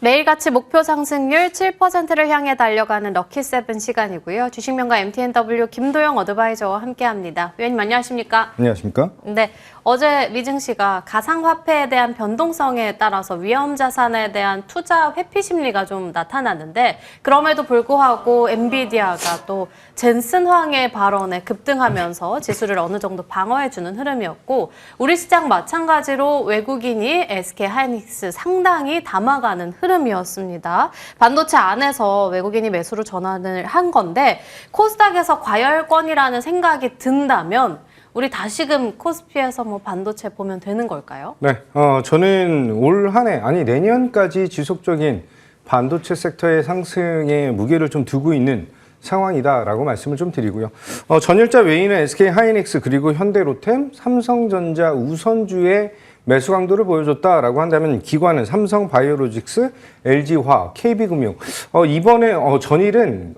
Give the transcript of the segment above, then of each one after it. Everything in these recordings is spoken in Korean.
매일같이 목표 상승률 7%를 향해 달려가는 럭키세븐 시간이고요. 주식명가 MTNW 김도영 어드바이저와 함께합니다. 위원님 안녕하십니까? 안녕하십니까? 네, 어제 미증 씨가 가상화폐에 대한 변동성에 따라서 위험 자산에 대한 투자 회피 심리가 좀 나타났는데 그럼에도 불구하고 엔비디아가 또 젠슨 황의 발언에 급등하면서 지수를 어느 정도 방어해주는 흐름이었고 우리 시장 마찬가지로 외국인이 SK하이닉스 상당히 담아가는 흐름이었습니다. 반도체 안에서 외국인이 매수로 전환을 한 건데 코스닥에서 과열권이라는 생각이 든다면 우리 다시금 코스피에서 뭐 반도체 보면 되는 걸까요? 네, 저는 올 한 해, 아니 내년까지 지속적인 반도체 섹터의 상승에 무게를 좀 두고 있는 상황이다라고 말씀을 좀 드리고요. 전일자 외인은 SK하이닉스 그리고 현대로템, 삼성전자 우선주의 매수 강도를 보여줬다라고 한다면 기관은 삼성바이오로직스, LG화학, KB금융. 이번에 전일은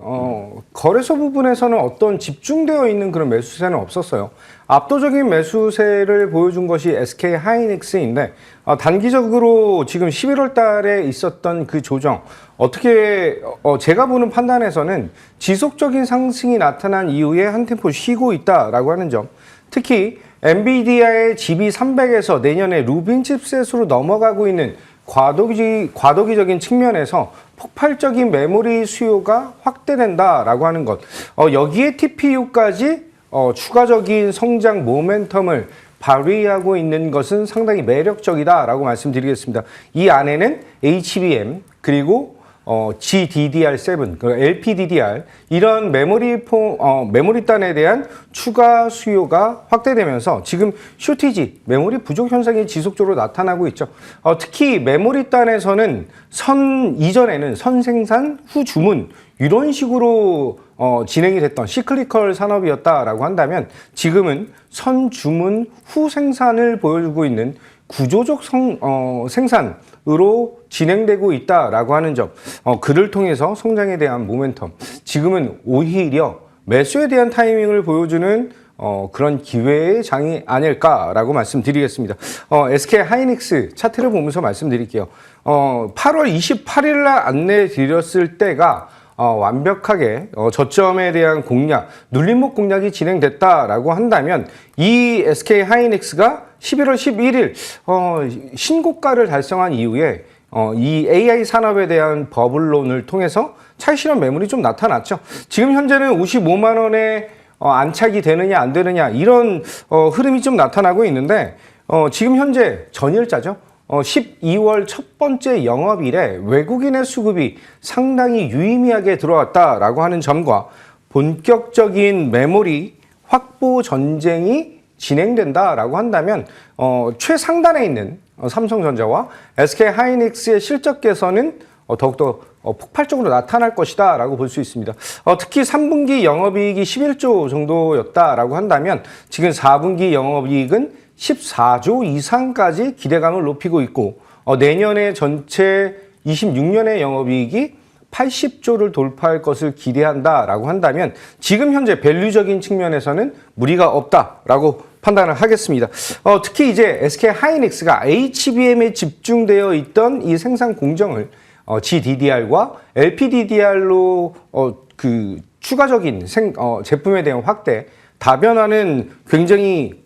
거래소 부분에서는 어떤 집중되어 있는 그런 매수세는 없었어요. 압도적인 매수세를 보여준 것이 SK하이닉스인데 단기적으로 지금 11월 달에 있었던 그 조정 어떻게 제가 보는 판단에서는 지속적인 상승이 나타난 이후에 한 템포 쉬고 있다라고 하는 점. 특히 엔비디아의 GB300에서 내년에 루빈 칩셋으로 넘어가고 있는 과도기적인 측면에서 폭발적인 메모리 수요가 확대된다라고 하는 것. 여기에 TPU까지 추가적인 성장 모멘텀을 발휘하고 있는 것은 상당히 매력적이다라고 말씀드리겠습니다. 이 안에는 HBM 그리고 GDDR7, LPDDR 이런 메모리단에 대한 추가 수요가 확대되면서 지금 쇼티지, 메모리 부족 현상이 지속적으로 나타나고 있죠. 특히 메모리단에서는 이전에는 선생산, 후주문 이런 식으로 진행이 됐던 시클리컬 산업이었다라고 한다면 지금은 선주문, 후생산을 보여주고 있는 구조적 생산으로 진행되고 있다라고 하는 점, 그를 통해서 성장에 대한 모멘텀, 지금은 오히려 매수에 대한 타이밍을 보여주는 그런 기회의 장이 아닐까라고 말씀드리겠습니다. SK하이닉스 차트를 보면서 말씀드릴게요. 8월 28일 날 안내 드렸을 때가 완벽하게 저점에 대한 공략, 눌림목 공략이 진행됐다라고 한다면 이 SK하이닉스가 11월 11일 신고가를 달성한 이후에 이 AI 산업에 대한 버블론을 통해서 차익실현 매물이 좀 나타났죠. 지금 현재는 55만 원에 안착이 되느냐 안 되느냐 이런 흐름이 좀 나타나고 있는데 지금 현재 전일자죠. 12월 첫 번째 영업일에 외국인의 수급이 상당히 유의미하게 들어왔다라고 하는 점과 본격적인 메모리 확보 전쟁이 진행된다라고 한다면 최상단에 있는 삼성전자와 SK하이닉스의 실적 개선은 더욱더 폭발적으로 나타날 것이다 라고 볼 수 있습니다. 특히 3분기 영업이익이 11조 정도였다라고 한다면 지금 4분기 영업이익은 14조 이상까지 기대감을 높이고 있고 내년에 전체 26년의 영업이익이 80조를 돌파할 것을 기대한다라고 한다면 지금 현재 밸류적인 측면에서는 무리가 없다라고 판단을 하겠습니다. 특히 이제 SK하이닉스가 HBM에 집중되어 있던 이 생산 공정을 GDDR과 LPDDR로 그 추가적인 제품에 대한 확대, 다변화는 굉장히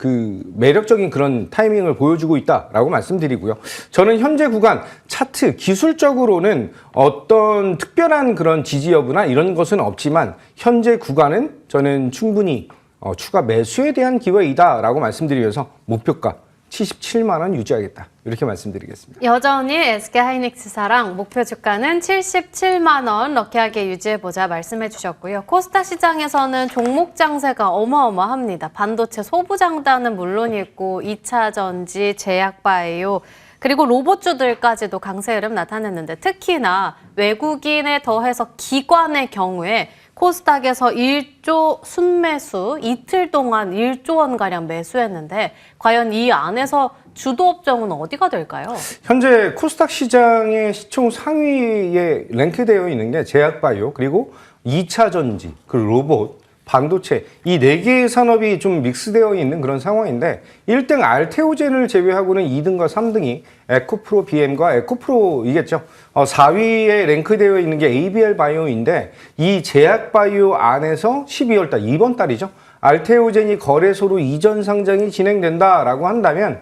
매력적인 그런 타이밍을 보여주고 있다라고 말씀드리고요. 저는 현재 구간 차트 기술적으로는 어떤 특별한 그런 지지 여부나 이런 것은 없지만 현재 구간은 저는 충분히 추가 매수에 대한 기회이다라고 말씀드리면서 목표가 77만 원 유지하겠다. 이렇게 말씀드리겠습니다. 여전히 SK하이닉스사랑 목표 주가는 77만 원 럭키하게 유지해보자 말씀해 주셨고요. 코스닥 시장에서는 종목 장세가 어마어마합니다. 반도체 소부장단은 물론이고 2차 전지, 제약바이오, 그리고 로봇주들까지도 강세 흐름 나타냈는데 특히나 외국인에 더해서 기관의 경우에 코스닥에서 1조 순매수, 이틀 동안 1조 원가량 매수했는데 과연 이 안에서 주도 업종은 어디가 될까요? 현재 코스닥 시장의 시총 상위에 랭크되어 있는 게 제약바이오, 그리고 2차 전지, 그리고 로봇, 반도체 이 네 개의 산업이 좀 믹스되어 있는 그런 상황인데 1등 알테오젠을 제외하고는 2등과 3등이 에코프로 BM과 에코프로이겠죠. 4위에 랭크되어 있는 게 ABL 바이오인데 이 제약 바이오 안에서 12월 달 이번 달이죠. 알테오젠이 거래소로 이전 상장이 진행된다라고 한다면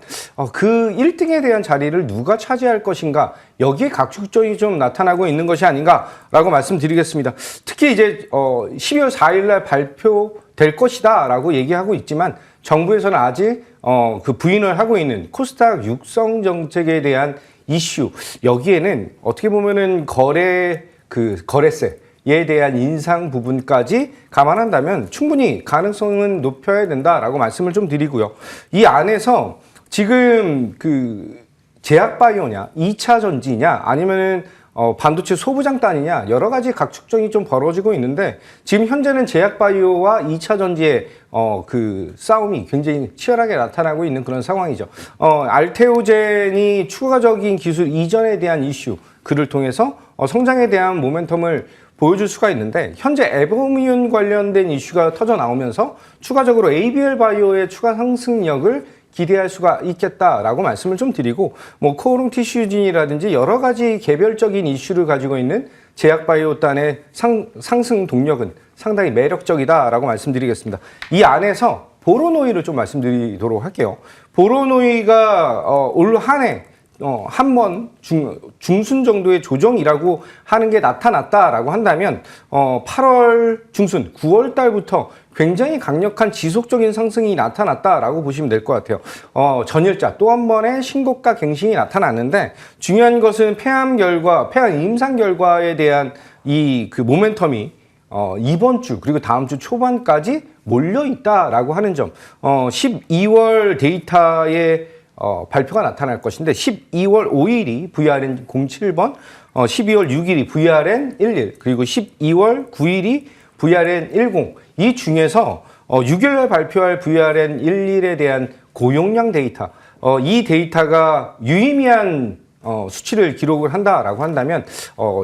그 1등에 대한 자리를 누가 차지할 것인가 여기에 각축점이 좀 나타나고 있는 것이 아닌가라고 말씀드리겠습니다. 특히 이제 12월 4일 날 발표될 것이다라고 얘기하고 있지만 정부에서는 아직 그 부인을 하고 있는 코스닥 육성 정책에 대한 이슈 여기에는 어떻게 보면은 거래세 에 대한 인상 부분까지 감안한다면 충분히 가능성은 높여야 된다라고 말씀을 좀 드리고요. 이 안에서 지금 그 제약바이오냐, 2차 전지냐, 아니면은 반도체 소부장단이냐 여러 가지 각축점이 좀 벌어지고 있는데 지금 현재는 제약바이오와 2차 전지의 그 싸움이 굉장히 치열하게 나타나고 있는 그런 상황이죠. 알테오젠이 추가적인 기술 이전에 대한 이슈 그를 통해서 성장에 대한 모멘텀을 보여줄 수가 있는데 현재 에버미온 관련된 이슈가 터져 나오면서 추가적으로 ABL 바이오의 추가 상승력을 기대할 수가 있겠다라고 말씀을 좀 드리고 뭐 코오롱 티슈진이라든지 여러 가지 개별적인 이슈를 가지고 있는 제약바이오단의 상승 동력은 상당히 매력적이다라고 말씀드리겠습니다. 이 안에서 보로노이를 좀 말씀드리도록 할게요. 보로노이가 올 한 해 한 번 중순 정도의 조정이라고 하는 게 나타났다라고 한다면 8월 중순, 9월 달부터 굉장히 강력한 지속적인 상승이 나타났다라고 보시면 될 것 같아요. 전일자 또 한 번의 신고가 갱신이 나타났는데 중요한 것은 폐암 임상 결과에 대한 이 그 모멘텀이 이번 주 그리고 다음 주 초반까지 몰려 있다라고 하는 점. 12월 데이터에 발표가 나타날 것인데 12월 5일이 VRN 07번, 12월 6일이 VRN 11, 그리고 12월 9일이 VRN 10. 이 중에서 6일날 발표할 VRN 11에 대한 고용량 데이터, 이 데이터가 유의미한 수치를 기록을 한다라고 한다면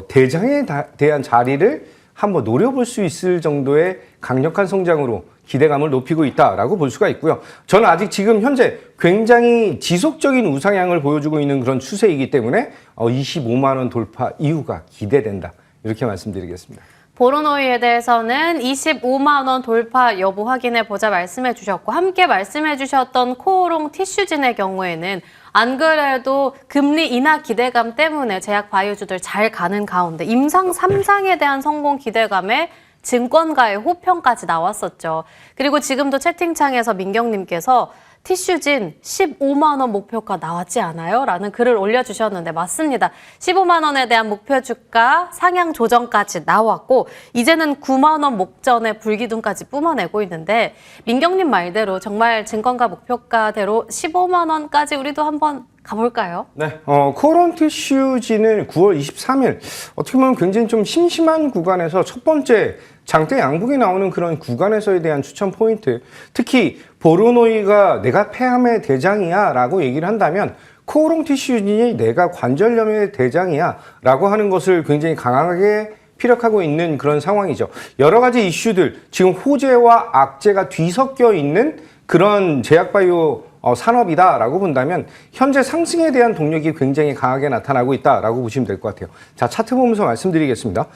대장에 대한 자리를 한번 노려볼 수 있을 정도의 강력한 성장으로 기대감을 높이고 있다라고 볼 수가 있고요. 저는 아직 지금 현재 굉장히 지속적인 우상향을 보여주고 있는 그런 추세이기 때문에 25만 원 돌파 이후가 기대된다. 이렇게 말씀드리겠습니다. 보로노이에 대해서는 25만 원 돌파 여부 확인해 보자 말씀해 주셨고 함께 말씀해 주셨던 코오롱 티슈진의 경우에는 안 그래도 금리 인하 기대감 때문에 제약 바이오주들 잘 가는 가운데 임상 3상에 대한 성공 기대감에 증권가의 호평까지 나왔었죠. 그리고 지금도 채팅창에서 민경님께서 티슈진 15만 원 목표가 나왔지 않아요? 라는 글을 올려주셨는데 맞습니다. 15만 원에 대한 목표 주가 상향 조정까지 나왔고 이제는 9만 원 목전에 불기둥까지 뿜어내고 있는데 민경님 말대로 정말 증권가 목표가대로 15만 원까지 우리도 한번 가볼까요? 네, 코오롱 티슈진은 9월 23일 어떻게 보면 굉장히 좀 심심한 구간에서 첫 번째 장대 양봉이 나오는 그런 구간에서에 대한 추천 포인트, 특히 보로노이가 내가 폐암의 대장이야 라고 얘기를 한다면 코오롱 티슈진이 내가 관절염의 대장이야 라고 하는 것을 굉장히 강하게 피력하고 있는 그런 상황이죠. 여러 가지 이슈들, 지금 호재와 악재가 뒤섞여 있는 그런 제약바이오 산업이다라고 본다면 현재 상승에 대한 동력이 굉장히 강하게 나타나고 있다라고 보시면 될 것 같아요. 자, 차트 보면서 말씀드리겠습니다.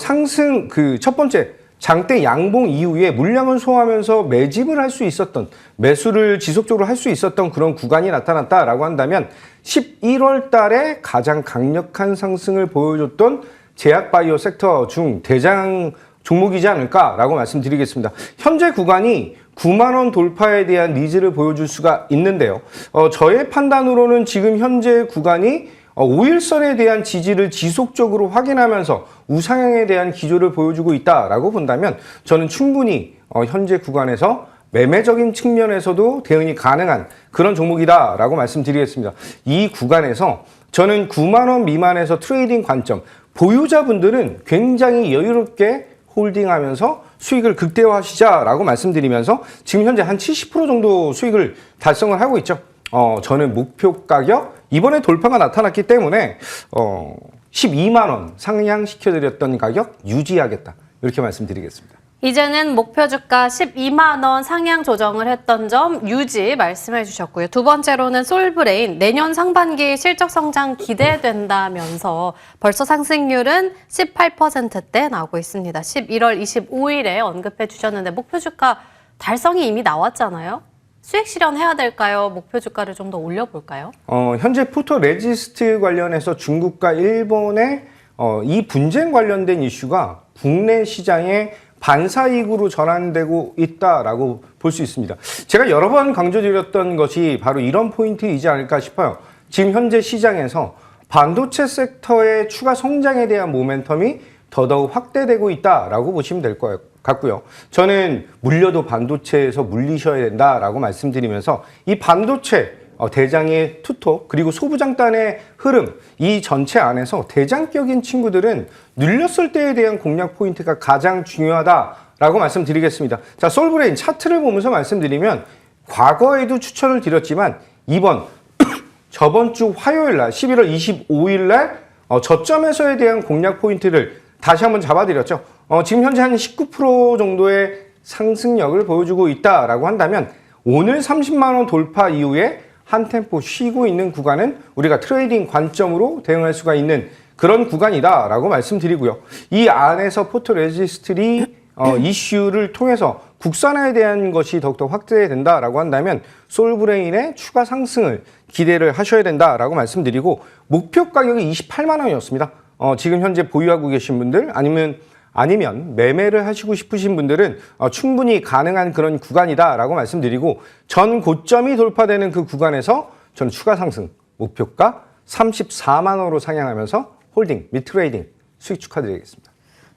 상승 첫 번째 장대 양봉 이후에 물량을 소화하면서 매집을 할 수 있었던 매수를 지속적으로 할 수 있었던 그런 구간이 나타났다라고 한다면 11월 달에 가장 강력한 상승을 보여줬던 제약바이오 섹터 중 대장 종목이지 않을까라고 말씀드리겠습니다. 현재 구간이 9만 원 돌파에 대한 니즈를 보여줄 수가 있는데요. 저의 판단으로는 지금 현재 구간이 5일선에 대한 지지를 지속적으로 확인하면서 우상향에 대한 기조를 보여주고 있다라고 본다면 저는 충분히 현재 구간에서 매매적인 측면에서도 대응이 가능한 그런 종목이다라고 말씀드리겠습니다. 이 구간에서 저는 9만 원 미만에서 트레이딩 관점, 보유자분들은 굉장히 여유롭게 홀딩하면서 수익을 극대화하시자라고 말씀드리면서 지금 현재 한 70% 정도 수익을 달성을 하고 있죠. 저는 목표 가격 이번에 돌파가 나타났기 때문에 12만 원 상향시켜드렸던 가격 유지하겠다. 이렇게 말씀드리겠습니다. 이제는 목표 주가 12만 원 상향 조정을 했던 점 유지 말씀해 주셨고요. 두 번째로는 솔브레인 내년 상반기 실적 성장 기대된다면서 벌써 상승률은 18%대 나오고 있습니다. 11월 25일에 언급해 주셨는데 목표 주가 달성이 이미 나왔잖아요. 수익 실현해야 될까요? 목표 주가를 좀 더 올려볼까요? 현재 포토 레지스트 관련해서 중국과 일본의 이 분쟁 관련된 이슈가 국내 시장에 반사이익으로 전환되고 있다라고 볼 수 있습니다. 제가 여러 번 강조드렸던 것이 바로 이런 포인트이지 않을까 싶어요. 지금 현재 시장에서 반도체 섹터의 추가 성장에 대한 모멘텀이 더더욱 확대되고 있다라고 보시면 될 것 같고요. 저는 물려도 반도체에서 물리셔야 된다라고 말씀드리면서 이 반도체 대장의 투톱 그리고 소부장단의 흐름 이 전체 안에서 대장격인 친구들은 눌렸을 때에 대한 공략 포인트가 가장 중요하다라고 말씀드리겠습니다. 자, 솔브레인 차트를 보면서 말씀드리면 과거에도 추천을 드렸지만 저번 주 화요일 날 11월 25일 날 저점에서에 대한 공략 포인트를 다시 한번 잡아드렸죠. 지금 현재 한 19% 정도의 상승력을 보여주고 있다라고 한다면 오늘 30만 원 돌파 이후에 한 템포 쉬고 있는 구간은 우리가 트레이딩 관점으로 대응할 수가 있는 그런 구간이다라고 말씀드리고요. 이 안에서 포토 레지스트리 이슈를 통해서 국산화에 대한 것이 더욱더 확대된다라고 한다면 솔브레인의 추가 상승을 기대를 하셔야 된다라고 말씀드리고 목표 가격이 28만 원이었습니다. 지금 현재 보유하고 계신 분들 아니면 매매를 하시고 싶으신 분들은 충분히 가능한 그런 구간이다라고 말씀드리고 전 고점이 돌파되는 그 구간에서 저는 추가 상승 목표가 34만 원으로 상향하면서 홀딩, 및 트레이딩 수익 축하드리겠습니다.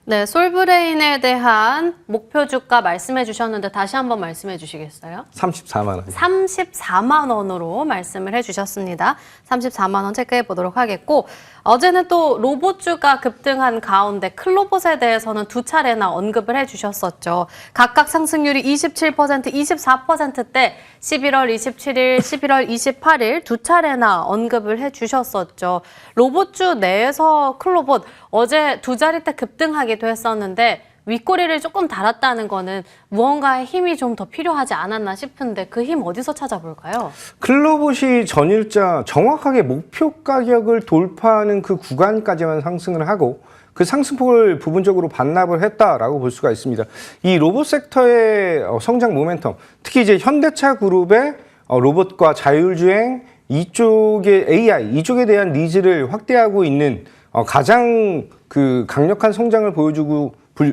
네, 솔브레인에 대한 목표 주가 말씀해 주셨는데 다시 한번 말씀해 주시겠어요? 34만 원. 34만 원으로 말씀을 해 주셨습니다. 34만 원 체크해 보도록 하겠고 어제는 또 로봇주가 급등한 가운데 클로봇에 대해서는 두 차례나 언급을 해 주셨었죠. 각각 상승률이 27%, 24%대 11월 27일, 11월 28일 두 차례나 언급을 해 주셨었죠. 로봇주 내에서 클로봇 어제 두 자릿대 급등하기도 했었는데 윗꼬리를 조금 달았다는 거는 무언가의 힘이 좀 더 필요하지 않았나 싶은데 그 힘 어디서 찾아볼까요? 클로봇이 전일자 정확하게 목표 가격을 돌파하는 그 구간까지만 상승을 하고 그 상승폭을 부분적으로 반납을 했다라고 볼 수가 있습니다. 이 로봇 섹터의 성장 모멘텀, 특히 이제 현대차 그룹의 로봇과 자율주행 이쪽의 AI 이쪽에 대한 니즈를 확대하고 있는 가장 그 강력한 성장을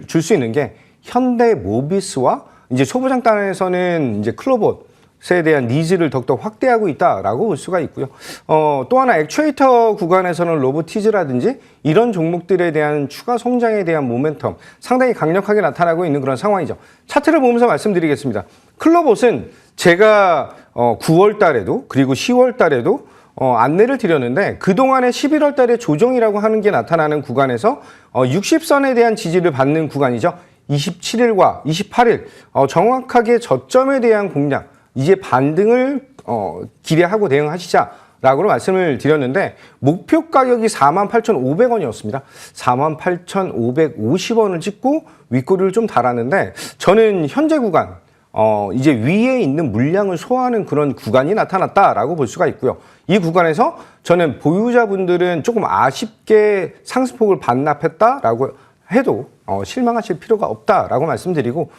줄 수 있는 게 현대 모비스와 이제 소부장단에서는 이제 클로봇에 대한 니즈를 더욱더 확대하고 있다라고 볼 수가 있고요. 또 하나 액추에이터 구간에서는 로보티즈라든지 이런 종목들에 대한 추가 성장에 대한 모멘텀 상당히 강력하게 나타나고 있는 그런 상황이죠. 차트를 보면서 말씀드리겠습니다. 클로봇은 제가 9월 달에도 그리고 10월 달에도 안내를 드렸는데 그동안의 11월 달에 조정이라고 하는 게 나타나는 구간에서 60선에 대한 지지를 받는 구간이죠. 27일과 28일 정확하게 저점에 대한 공략 이제 반등을 기대하고 대응하시자라고 말씀을 드렸는데 목표 가격이 48,500원이었습니다. 48,550원을 찍고 윗꼬리를 좀 달았는데 저는 현재 구간 이제 위에 있는 물량을 소화하는 그런 구간이 나타났다라고 볼 수가 있고요. 이 구간에서 저는 보유자분들은 조금 아쉽게 상승폭을 반납했다라고 해도 실망하실 필요가 없다라고 말씀드리고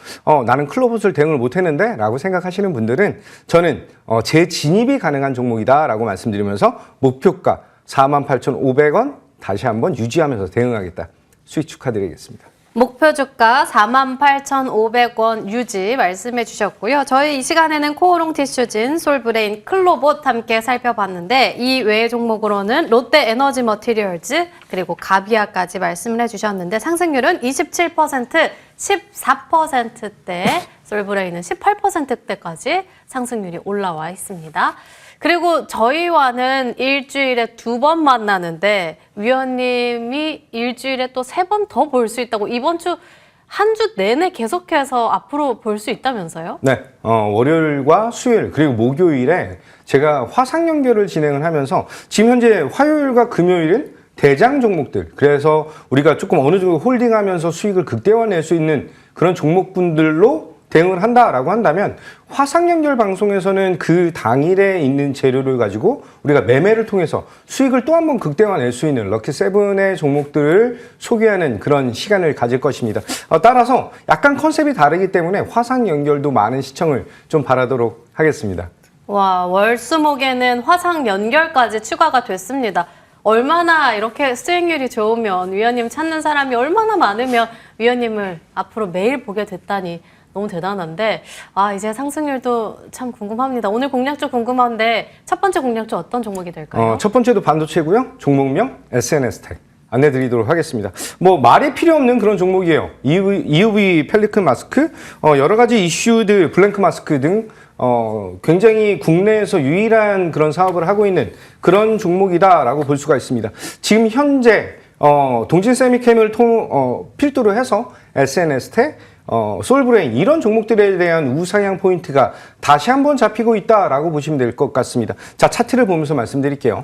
나는 클로봇을 대응을 못했는데 라고 생각하시는 분들은 저는 재진입이 가능한 종목이다라고 말씀드리면서 목표가 48,500원 다시 한번 유지하면서 대응하겠다. 수익 축하드리겠습니다. 목표 주가 48,500원 유지 말씀해 주셨고요. 저희 이 시간에는 코오롱 티슈진, 솔브레인, 클로봇 함께 살펴봤는데 이 외의 종목으로는 롯데 에너지 머티리얼즈 그리고 가비아까지 말씀을 해주셨는데 상승률은 27%, 14%대, 솔브레인은 18%대까지 상승률이 올라와 있습니다. 그리고 저희와는 일주일에 2번 만나는데 위원님이 일주일에 또 3번 더 볼 수 있다고 이번 주 한 주 내내 계속해서 앞으로 볼 수 있다면서요? 네, 월요일과 수요일 그리고 목요일에 제가 화상 연결을 진행을 하면서 지금 현재 화요일과 금요일은 대장 종목들 그래서 우리가 조금 어느 정도 홀딩하면서 수익을 극대화낼 수 있는 그런 종목분들로 대응을 한다라고 한다면 화상연결 방송에서는 그 당일에 있는 재료를 가지고 우리가 매매를 통해서 수익을 또 한 번 극대화낼 수 있는 럭키7의 종목들을 소개하는 그런 시간을 가질 것입니다. 따라서 약간 컨셉이 다르기 때문에 화상연결도 많은 시청을 좀 바라도록 하겠습니다. 와, 월수목에는 화상 연결까지 추가가 됐습니다. 얼마나 이렇게 수익률이 좋으면 위원님 찾는 사람이 얼마나 많으면 위원님을 앞으로 매일 보게 됐다니 너무 대단한데 이제 상승률도 참 궁금합니다. 오늘 공략주 궁금한데 첫 번째 공략주 어떤 종목이 될까요? 첫 번째도 반도체고요. 종목명 SNS텍 안내드리도록 하겠습니다. 뭐 말이 필요 없는 그런 종목이에요. EUV 펠리큰 마스크, 여러 가지 이슈들, 블랭크 마스크 등 굉장히 국내에서 유일한 그런 사업을 하고 있는 그런 종목이다라고 볼 수가 있습니다. 지금 현재 동진 세미캠을 필두로 해서 SNS텍, 솔브레인 이런 종목들에 대한 우상향 포인트가 다시 한번 잡히고 있다라고 보시면 될 것 같습니다. 자, 차트를 보면서 말씀드릴게요.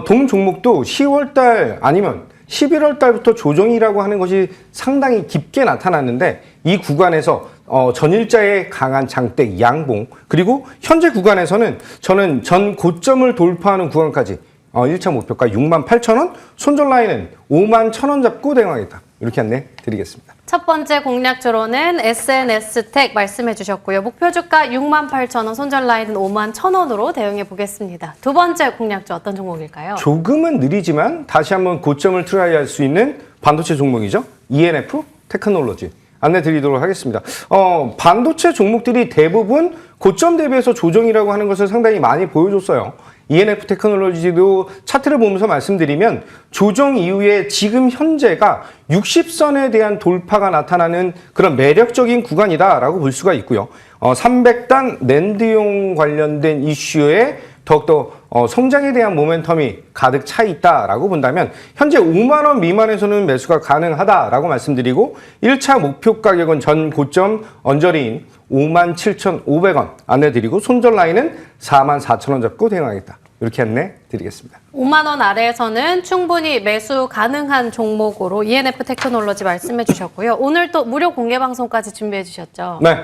동 종목도 10월달 아니면 11월달부터 조정이라고 하는 것이 상당히 깊게 나타났는데 이 구간에서 전일자의 강한 장대 양봉 그리고 현재 구간에서는 저는 전 고점을 돌파하는 구간까지 1차 목표가 68,000원, 손절 라인은 51,000원 잡고 대응하겠다. 이렇게 안내 드리겠습니다. 첫 번째 공략주로는 SNS텍 말씀해 주셨고요. 목표 주가 68,000원, 손절 라인은 51,000원으로 대응해 보겠습니다. 두 번째 공략주 어떤 종목일까요? 조금은 느리지만 다시 한번 고점을 트라이할 수 있는 반도체 종목이죠. ENF 테크놀로지 안내 드리도록 하겠습니다. 반도체 종목들이 대부분 고점 대비해서 조정이라고 하는 것을 상당히 많이 보여줬어요. ENF 테크놀로지도 차트를 보면서 말씀드리면 조정 이후에 지금 현재가 60선에 대한 돌파가 나타나는 그런 매력적인 구간이다라고 볼 수가 있고요. 300단 낸드용 관련된 이슈에 더욱더 성장에 대한 모멘텀이 가득 차 있다라고 본다면 현재 5만 원 미만에서는 매수가 가능하다라고 말씀드리고 1차 목표 가격은 전 고점 언저리인 57,500원 안내드리고 손절 라인은 44,000원 잡고 대응하겠다. 이렇게 안내 드리겠습니다. 5만 원 아래에서는 충분히 매수 가능한 종목으로 ENF 테크놀로지 말씀해 주셨고요. 오늘 또 무료 공개 방송까지 준비해 주셨죠? 네,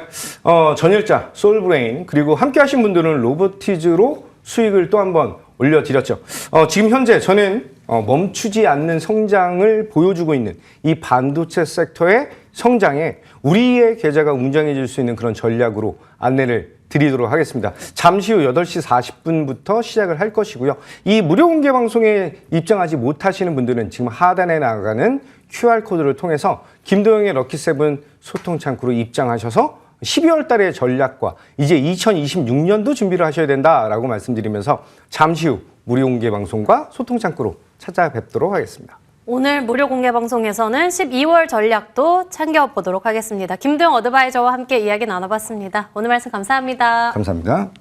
전일자, 솔브레인 그리고 함께 하신 분들은 로보티즈로 수익을 또 한번 올려드렸죠. 지금 현재 저는 멈추지 않는 성장을 보여주고 있는 이 반도체 섹터의 성장에 우리의 계좌가 웅장해질 수 있는 그런 전략으로 안내를 드리도록 하겠습니다. 잠시 후 8시 40분부터 시작을 할 것이고요. 이 무료 공개 방송에 입장하지 못하시는 분들은 지금 하단에 나가는 QR코드를 통해서 김도영의 럭키7 소통 창구로 입장하셔서 12월 달의 전략과 이제 2026년도 준비를 하셔야 된다라고 말씀드리면서 잠시 후 무료 공개 방송과 소통 창구로 찾아뵙도록 하겠습니다. 오늘 무료 공개 방송에서는 12월 전략도 챙겨보도록 하겠습니다. 김도영 어드바이저와 함께 이야기 나눠봤습니다. 오늘 말씀 감사합니다. 감사합니다.